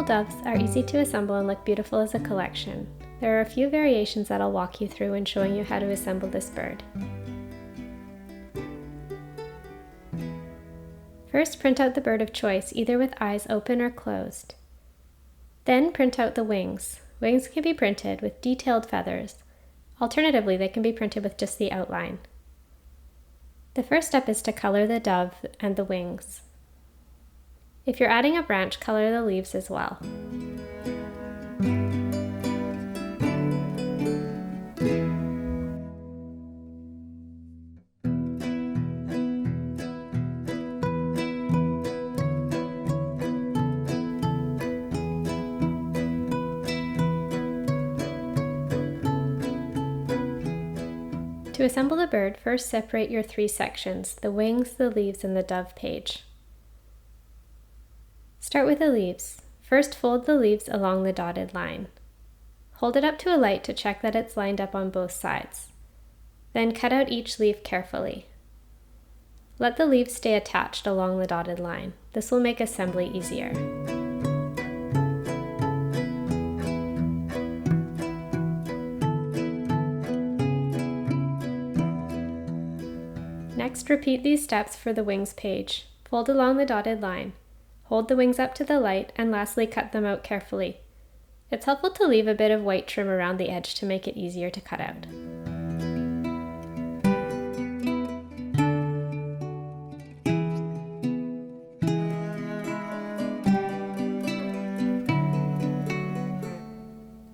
printable doves are easy to assemble and look beautiful as a collection. There are a few variations that I'll walk you through in showing you how to assemble this bird. First, print out the bird of choice, either with eyes open or closed. Then print out the wings. Wings can be printed with detailed feathers. Alternatively, they can be printed with just the outline. The first step is to color the dove and the wings. If you're adding a branch, color the leaves as well. To assemble the bird, first separate your three sections, the wings, the leaves, and the dove page. Start with the leaves. First, fold the leaves along the dotted line. Hold it up to a light to check that it's lined up on both sides. Then cut out each leaf carefully. Let the leaves stay attached along the dotted line. This will make assembly easier. Next, repeat these steps for the wings page. Fold along the dotted line. Hold the wings up to the light, and lastly cut them out carefully. It's helpful to leave a bit of white trim around the edge to make it easier to cut out.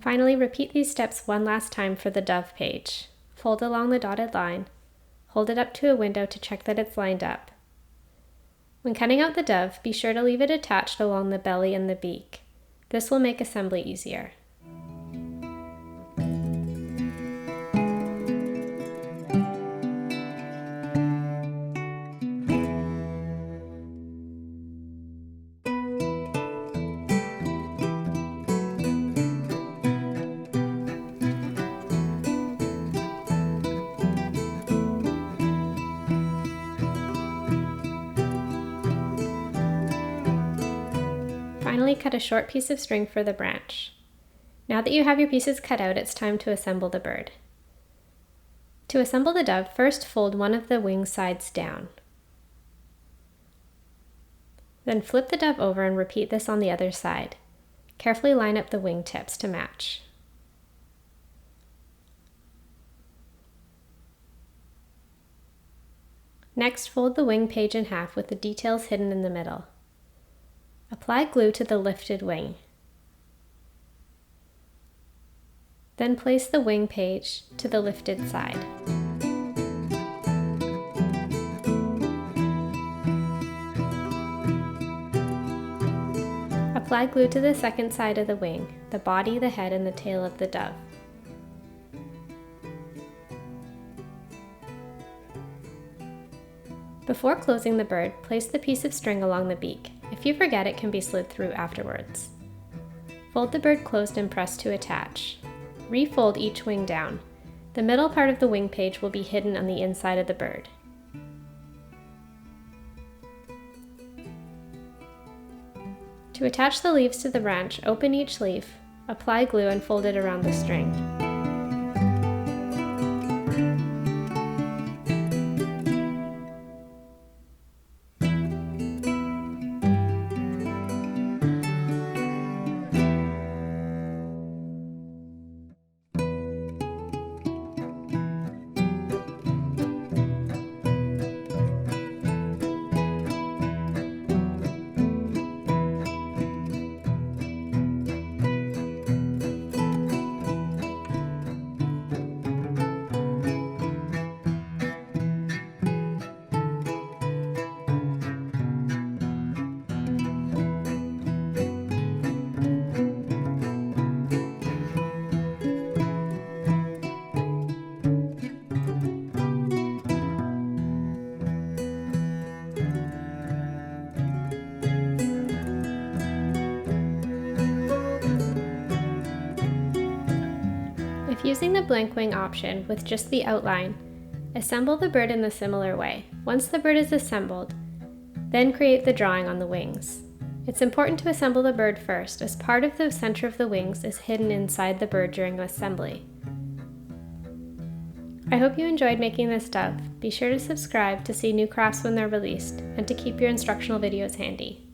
Finally, repeat these steps one last time for the dove page. Fold along the dotted line. Hold it up to a window to check that it's lined up. When cutting out the dove, be sure to leave it attached along the belly and the beak. This will make assembly easier. Finally, cut a short piece of string for the branch. Now that you have your pieces cut out, it's time to assemble the bird. To assemble the dove, first fold one of the wing sides down. Then flip the dove over and repeat this on the other side. Carefully line up the wing tips to match. Next, fold the wing page in half with the details hidden in the middle. Apply glue to the lifted wing. Then place the wing page to the lifted side. Apply glue to the second side of the wing, the body, the head, and the tail of the dove. Before closing the bird, place the piece of string along the beak. If you forget, it can be slid through afterwards. Fold the bird closed and press to attach. Refold each wing down. The middle part of the wing page will be hidden on the inside of the bird. To attach the leaves to the branch, open each leaf, apply glue, and fold it around the string. If using the blank wing option with just the outline, assemble the bird in a similar way. Once the bird is assembled, then create the drawing on the wings. It's important to assemble the bird first, as part of the center of the wings is hidden inside the bird during assembly. I hope you enjoyed making this dove. Be sure to subscribe to see new crafts when they're released, and to keep your instructional videos handy.